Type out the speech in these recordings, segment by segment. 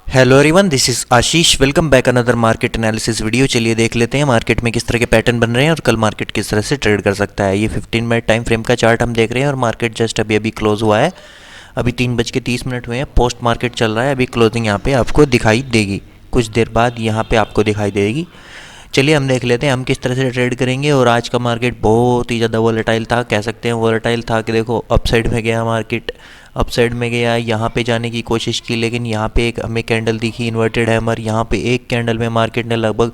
Hello everyone, this is Ashish. Welcome back another market analysis video. चलिए देख लेते हैं मार्केट में किस तरह के पैटर्न बन रहे हैं और कल मार्केट किस तरह से ट्रेड कर सकता है। ये 15 मिनट टाइम फ्रेम का चार्ट हम देख रहे हैं और मार्केट जस्ट अभी अभी क्लोज हुआ है। अभी 3:30 हुए हैं। पोस्ट मार्केट चल रहा है। अभी क्लोजिंग यहाँ पे आपको दिखाई देगी, कुछ देर बाद यहाँ पे आपको दिखाई देगी। चलिए हम देख लेते हैं हम किस तरह से ट्रेड करेंगे। और आज का मार्केट बहुत ही ज़्यादा वोलेटाइल था, कह सकते हैं वोलेटाइल था कि देखो अपसाइड में गया मार्केट, अपसाइड में गया, यहाँ पे जाने की कोशिश की, लेकिन यहाँ पे एक हमें कैंडल दिखी इन्वर्टेड हैमर। यहाँ पे एक कैंडल में मार्केट ने लगभग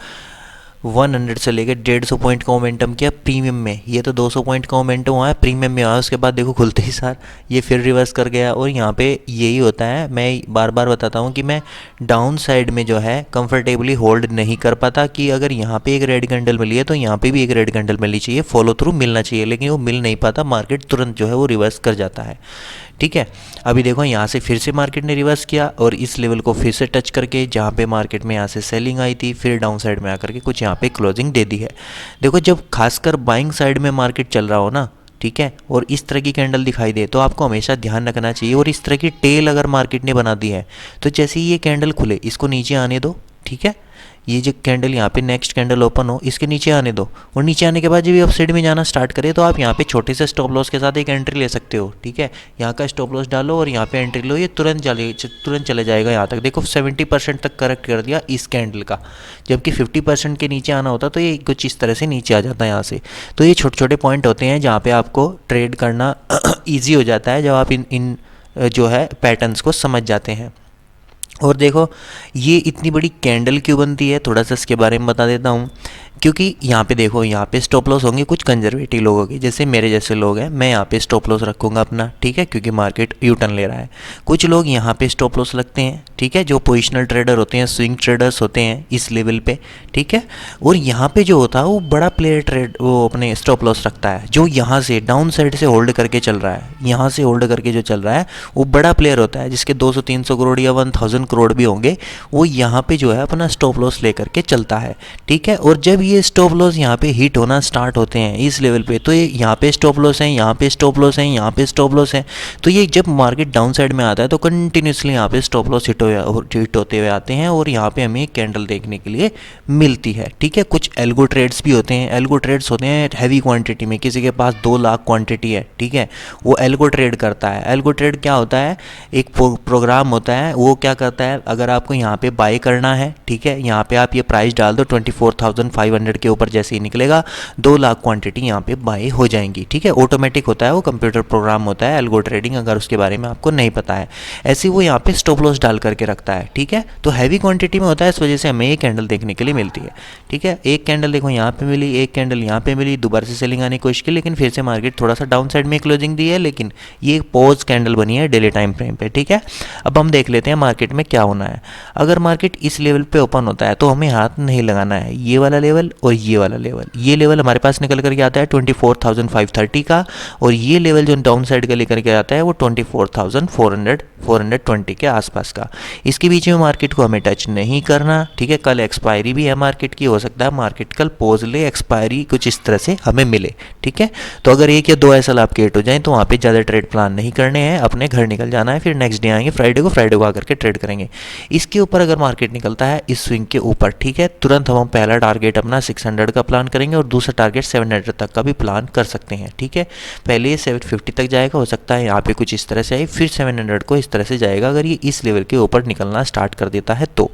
100 से लेकर 150 पॉइंट का मोमेंटम किया प्रीमियम में। ये तो 200 पॉइंट का मोमेंटम हुआ है, प्रीमियम में आया। उसके बाद देखो खुलते ही सार ये फिर रिवर्स कर गया। और यहाँ पे यही होता है, मैं बार बार बताता हूँ कि मैं डाउन साइड में जो है कंफर्टेबली होल्ड नहीं कर पाता कि अगर यहाँ पे एक रेड कैंडल मिली है तो यहाँ पे भी एक रेड कैंडल मिलनी चाहिए, फॉलो थ्रू मिलना चाहिए, लेकिन वो मिल नहीं पाता। मार्केट तुरंत जो है वो रिवर्स कर जाता है। ठीक है, अभी देखो यहाँ से फिर से मार्केट ने रिवर्स किया और इस लेवल को फिर से टच करके, जहाँ पे मार्केट में यहाँ से सेलिंग आई थी, फिर डाउन साइड में आकर के कुछ यहाँ पे क्लोजिंग दे दी है। देखो जब खासकर बाइंग साइड में मार्केट चल रहा हो ना, ठीक है, और इस तरह की कैंडल दिखाई दे तो आपको हमेशा ध्यान रखना चाहिए। और इस तरह की टेल अगर मार्केट ने बना दी है तो जैसे ही ये कैंडल खुले इसको नीचे आने दो। ठीक है, ये जो कैंडल यहाँ पे नेक्स्ट कैंडल ओपन हो इसके नीचे आने दो, और नीचे आने के बाद जब ये अपसाइड में जाना स्टार्ट करे तो आप यहाँ पे छोटे से स्टॉप लॉस के साथ एक एंट्री ले सकते हो। ठीक है, यहाँ का स्टॉप लॉस डालो और यहाँ पे एंट्री लो, ये तुरंत चले जाएगा यहाँ तक। देखो 70% तक करेक्ट कर दिया इस कैंडल का, जबकि 50% के नीचे आना होता तो ये कुछ इस तरह से नीचे आ जाता है यहाँ से। तो ये छोटे छोटे पॉइंट होते हैं जहाँ पे आपको ट्रेड करना ईजी हो जाता है जब आप इन जो है पैटर्न्स को समझ जाते हैं। और देखो ये इतनी बड़ी कैंडल क्यों बनती है, थोड़ा सा इसके बारे में बता देता हूँ। क्योंकि यहाँ पे देखो, यहाँ पे स्टॉप लॉस होंगे कुछ कंजर्वेटिव लोगों के, जैसे मेरे जैसे लोग हैं, मैं यहाँ पे स्टॉप लॉस रखूँगा अपना। ठीक है, क्योंकि मार्केट यू टर्न ले रहा है। कुछ लोग यहाँ पे स्टॉप लॉस लगते हैं, ठीक है, जो पोजिशनल ट्रेडर होते हैं, स्विंग ट्रेडर्स होते हैं इस लेवल पे। ठीक है, और यहाँ पे जो होता है वो बड़ा प्लेयर ट्रेड वो अपने स्टॉप लॉस रखता है, जो यहाँ से डाउन साइड से होल्ड करके चल रहा है। यहाँ से होल्ड करके जो चल रहा है वो बड़ा प्लेयर होता है, जिसके 200-300 करोड़ या 1000 करोड़ भी होंगे। वो यहाँ पे जो है अपना स्टॉप लॉस लेकर के चलता है। ठीक है, और जब ये स्टॉप लॉस यहाँ पे हिट होना स्टार्ट होते हैं इस लेवल पे, तो ये यहाँ पे स्टॉप लॉस है, यहाँ पे स्टॉप लॉस है, यहाँ पे स्टॉप लॉस है। तो ये जब मार्केट डाउन साइड में आता है तो कंटिन्यूसली यहाँ पे स्टॉप लॉस हिट होते हुए आते हैं और यहाँ पे हमें कैंडल देखने के लिए मिलती है। ठीक है, कुछ एल्गो ट्रेड्स भी होते हैं। एल्गो ट्रेड्स होते हैं हैवी क्वांटिटी में, किसी के पास 2 लाख क्वांटिटी है, ठीक है, वो एल्गो ट्रेड करता है। एल्गो ट्रेड क्या होता है, एक प्रोग्राम होता है, वो क्या करता है, अगर आपको यहाँ पे बाय करना है, ठीक है, यहाँ पे आप ये प्राइस डाल दो 24,500 के ऊपर, जैसे ही निकलेगा 2 लाख क्वांटिटी यहाँ पे बाय हो जाएंगी। ठीक है, ऑटोमेटिक होता है, वो कंप्यूटर प्रोग्राम होता है एल्गो ट्रेडिंग, अगर उसके बारे में आपको नहीं पता है। ऐसे वो यहाँ पे स्टॉप लॉस डाल करके रखता है। ठीक है, तो हैवी क्वांटिटी में होता है, इस वजह से हमें ये कैंडल देखने के लिए मिलती है। ठीक है, एक कैंडल देखो यहाँ पे मिली, एक कैंडल यहाँ पे मिली, दोबारा से सेलिंग आने की कोशिश की, लेकिन फिर से मार्केट थोड़ा सा डाउन साइड में क्लोजिंग दी है, लेकिन ये पॉज कैंडल बनी है डेली टाइम फ्रेम पे। ठीक है, अब हम देख लेते हैं मार्केट में क्या होना है। अगर मार्केट इस लेवल पे ओपन होता है तो हमें हाथ नहीं लगाना है, ये वाला लेवल और ये वाला लेवल। ये लेवल हमारे पास निकल करके आता है 24,530 का, और ये लेवल जो डाउन साइड का लेकर के आता है वो 24,420 के आसपास का। इसके बीच में मार्केट को हमें टच नहीं करना। ठीक है, कल एक्सपायरी भी है मार्केट की, हो सकता है मार्केट कल पोज ले, एक्सपायरी कुछ इस तरह से हमें मिले। ठीक है, तो अगर 1 या 2 ऐसा आपके हिट हो जाए तो वहाँ पे ज़्यादा ट्रेड प्लान नहीं करने हैं, अपने घर निकल जाना है। फिर नेक्स्ट डे आएंगे फ्राइडे को आकर के ट्रेड करेंगे। इसके ऊपर अगर मार्केट निकलता है इस स्विंग के ऊपर, ठीक है, तुरंत हम पहला टारगेट अपना 600 का प्लान करेंगे और दूसरा टारगेट 700 तक का भी प्लान कर सकते हैं। ठीक है, पहले ये 750 तक जाएगा, हो सकता है यहाँ पे कुछ इस तरह से आए, फिर 700 को इस तरह से जाएगा। अगर ये इस लेवल के ऊपर निकलना स्टार्ट कर देता है तो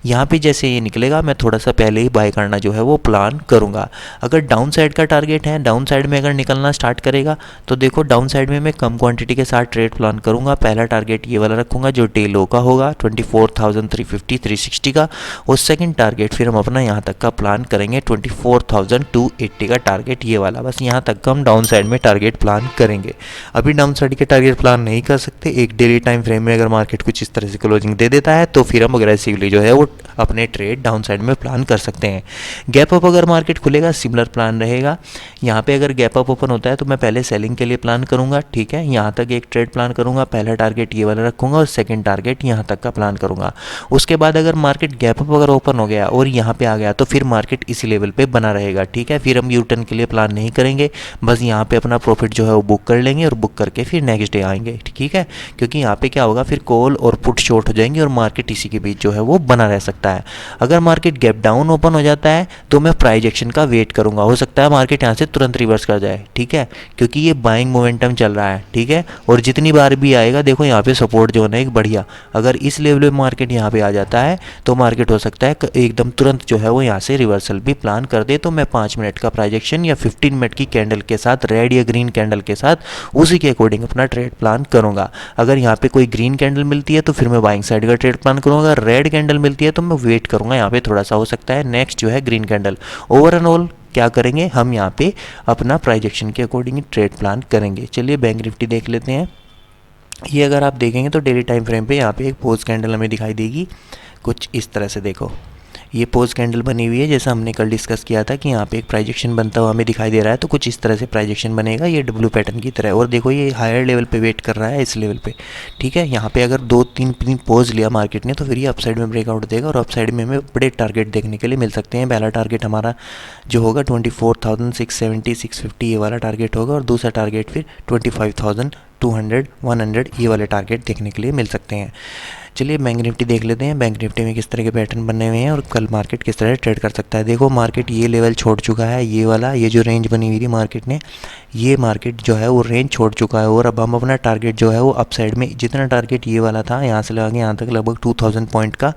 यहाँ पे जैसे ये निकलेगा मैं थोड़ा सा पहले ही बाय करना जो है वो प्लान करूँगा। अगर डाउन साइड का टारगेट है, डाउन साइड में अगर निकलना स्टार्ट करेगा तो देखो डाउन साइड में मैं कम क्वांटिटी के साथ ट्रेड प्लान करूँगा। पहला टारगेट ये वाला रखूँगा जो डे लो का होगा 24,350-360 का, और सेकंड टारगेट फिर हम अपना यहाँ तक का प्लान करेंगे 24,280 का टारगेट, ये वाला। बस यहाँ तक का हम डाउन साइड में टारगेट प्लान करेंगे। अभी डाउन साइड के टारगेट प्लान नहीं कर सकते। एक डेली टाइम फ्रेम में अगर मार्केट कुछ इस तरह से क्लोजिंग दे देता है तो फिर हम अग्रेसिवली जो है वो अपने ट्रेड डाउन साइड में प्लान कर सकते हैं। गैप अप अगर मार्केट खुलेगा सिमिलर प्लान रहेगा। यहाँ पे अगर गैप अप ओपन होता है तो मैं पहले सेलिंग के लिए प्लान करूँगा। ठीक है, यहाँ तक एक ट्रेड प्लान करूँगा, पहला टारगेट ये वाला रखूँगा और सेकंड टारगेट यहाँ तक का प्लान करूँगा। उसके बाद अगर मार्केट गैप अप अगर ओपन हो गया और यहाँ पे आ गया तो फिर मार्केट इसी लेवल पे बना रहेगा। ठीक है, फिर हम यू टर्न के लिए प्लान नहीं करेंगे, बस यहाँ पे अपना प्रॉफिट जो है वो बुक कर लेंगे और बुक करके फिर नेक्स्ट डे आएंगे। ठीक है, क्योंकि यहाँ पे क्या होगा, फिर कॉल और पुट शॉर्ट हो जाएंगे और मार्केट इसी के बीच जो है वो बना रह सकता है। अगर मार्केट गैप डाउन ओपन हो जाता है तो मैं प्राइस एक्शन का वेट करूंगा, हो सकता है मार्केट यहाँ से तुरंत रिवर्स कर जाए। ठीक है, क्योंकि ये बाइंग मोमेंटम चल रहा है। ठीक है, और जितनी बार भी आएगा देखो यहाँ पे सपोर्ट जो है एक बढ़िया, अगर इस लेवल पे मार्केट यहाँ पे आ जाता है तो मार्केट हो सकता है एकदम तुरंत जो है वो यहाँ से रिवर्सल भी प्लान कर दे। तो मैं 5 मिनट का प्राइजेक्शन या 15 मिनट की कैंडल के साथ, रेड या ग्रीन कैंडल के साथ, उसी के अकॉर्डिंग अपना ट्रेड प्लान करूंगा। अगर यहाँ पे कोई ग्रीन कैंडल मिलती है तो फिर मैं बाइंग साइड का ट्रेड प्लान करूंगा, रेड कैंडल मिलती है तो मैं वेट करूंगा, यहाँ पे थोड़ा सा हो सकता है नेक्स्ट जो है green candle. Over and all क्या करेंगे हम, यहाँ पे अपना प्राइजेक्शन के अकॉर्डिंग ट्रेड प्लान करेंगे। चलिए बैंक निफ्टी देख लेते हैं। ये अगर आप देखेंगे तो डेली टाइम फ्रेम पे यहाँ पे एक पोज कैंडल हमें दिखाई देगी कुछ इस तरह से। देखो ये पोज कैंडल बनी हुई है, जैसा हमने कल डिस्कस किया था कि यहाँ पे एक प्राइजेक्शन बनता हुआ हमें दिखाई दे रहा है, तो कुछ इस तरह से प्राइजेक्शन बनेगा, ये डब्ल्यू पैटर्न की तरह। और देखो ये हायर लेवल पे वेट कर रहा है इस लेवल पे। ठीक है, यहाँ पे अगर 2-3 पोज लिया मार्केट ने तो फिर ये अपसाइड में ब्रेकआउट देगा और अपसाइड में हमें बड़े टारगेट देखने के लिए मिल सकते हैं। पहला टारगेट हमारा जो होगा 24,670-650 ये वाला टारगेट होगा, और दूसरा टारगेट फिर 25,200-100 ये वाले टारगेट देखने के लिए मिल सकते हैं। चलिए बैंक निफ्टी देख लेते हैं, बैंक निफ्टी में किस तरह के पैटर्न बने हुए हैं और कल मार्केट किस तरह ट्रेड कर सकता है। देखो मार्केट ये लेवल छोड़ चुका है, ये वाला, ये जो रेंज बनी हुई थी मार्केट ने, ये मार्केट जो है वो रेंज छोड़ चुका है। और अब हम अपना टारगेट जो है वो अपसाइड में, जितना टारगेट ये वाला था यहाँ से लगा के यहाँ तक लगभग 2000 पॉइंट का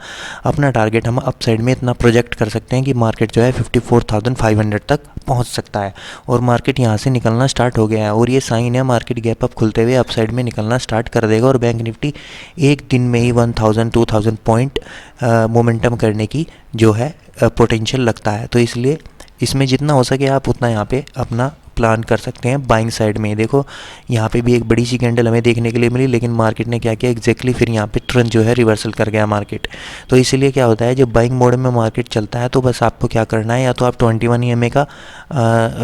अपना टारगेट हम अपसाइड में इतना प्रोजेक्ट कर सकते हैं कि मार्केट जो है 54,500 तक पहुँच सकता है। और मार्केट यहाँ से निकलना स्टार्ट हो गया है और ये साइन है मार्केट गैप अप खुलते हुए अपसाइड में निकलना स्टार्ट कर देगा। और बैंक निफ्टी एक दिन में ही 1000-2000 पॉइंट मोमेंटम करने की जो है पोटेंशियल लगता है। तो इसलिए इसमें जितना हो सके आप उतना यहाँ पे अपना प्लान कर सकते हैं बाइंग साइड में। देखो यहाँ पे भी एक बड़ी सी कैंडल हमें देखने के लिए मिली, लेकिन मार्केट ने क्या किया एग्जैक्टली फिर यहाँ पे तुरंत जो है रिवर्सल कर गया मार्केट। तो इसीलिए क्या होता है जब बाइंग मोड में मार्केट चलता है तो बस आपको क्या करना है, या तो आप 21 EMA का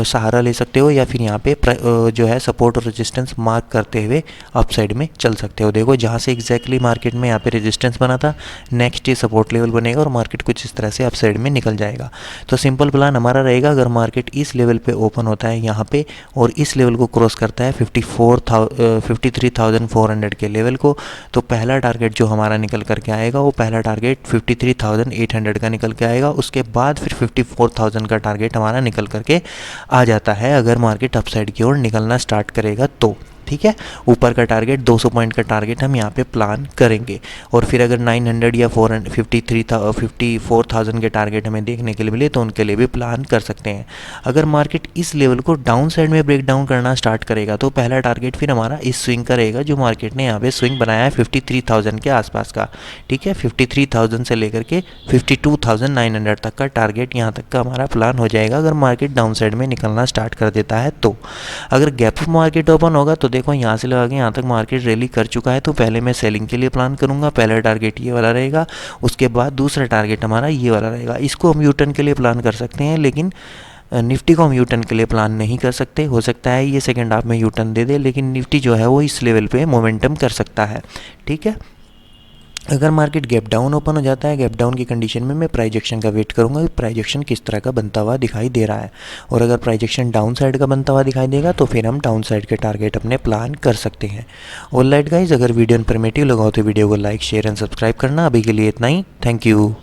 सहारा ले सकते हो, या फिर यहाँ पे जो है सपोर्ट और रेजिस्टेंस मार्क करते हुए अपसाइड में चल सकते हो। देखो जहाँ से एग्जैक्टली मार्केट में यहाँ पे रेजिस्टेंस बना था, नेक्स्ट ये सपोर्ट लेवल बनेगा और मार्केट कुछ इस तरह से अपसाइड में निकल जाएगा। तो सिंपल प्लान हमारा रहेगा, अगर मार्केट इस लेवल पे ओपन होता है यहाँ पे और इस लेवल को क्रॉस करता है 53,400 के लेवल को, तो पहला टारगेट जो हमारा निकल करके आएगा वो पहला टारगेट 53,800 का निकल के आएगा। उसके बाद फिर 54,000 का टारगेट हमारा निकल करके आ जाता है अगर मार्केट अपसाइड की ओर निकलना स्टार्ट करेगा तो। ठीक है, ऊपर का टारगेट 200 पॉइंट का टारगेट हम यहाँ पे प्लान करेंगे। और फिर अगर 900 या 54,000 के टारगेट हमें देखने के लिए मिले तो उनके लिए भी प्लान कर सकते हैं। अगर मार्केट इस लेवल को डाउन साइड में ब्रेक डाउन करना स्टार्ट करेगा तो पहला टारगेट फिर हमारा इस स्विंग का रहेगा, जो मार्केट ने यहाँ पे स्विंग बनाया है 53,000 के आसपास का। ठीक है, 53,000 से लेकर के 52,900 तक का टारगेट यहाँ तक का हमारा प्लान हो जाएगा अगर मार्केट डाउन साइड में निकलना स्टार्ट कर देता है तो। अगर गैप अप मार्केट ओपन होगा तो देखो यहाँ से लगा के यहाँ तक मार्केट रैली कर चुका है, तो पहले मैं सेलिंग के लिए प्लान करूँगा। पहला टारगेट ये वाला रहेगा, उसके बाद दूसरा टारगेट हमारा ये वाला रहेगा। इसको हम यूटर्न के लिए प्लान कर सकते हैं, लेकिन निफ्टी को हम यूटर्न के लिए प्लान नहीं कर सकते। हो सकता है ये सेकेंड हाफ में यूटर्न दे दे, लेकिन निफ्टी जो है वो इस लेवल पे मोमेंटम कर सकता है। ठीक है, अगर मार्केट गैप डाउन ओपन हो जाता है, गैप डाउन की कंडीशन में मैं प्राइजेक्शन का वेट करूंगा कि प्राइजेक्शन किस तरह का बनता हुआ दिखाई दे रहा है। और अगर प्राइजेक्शन डाउन साइड का बनता हुआ दिखाई देगा तो फिर हम डाउन साइड के टारगेट अपने प्लान कर सकते हैं। ऑलराइट गाइज, अगर वीडियो इन्फॉर्मेटिव लगा हो तो वीडियो को लाइक, शेयर एंड सब्सक्राइब करना। अभी के लिए इतना ही, थैंक यू।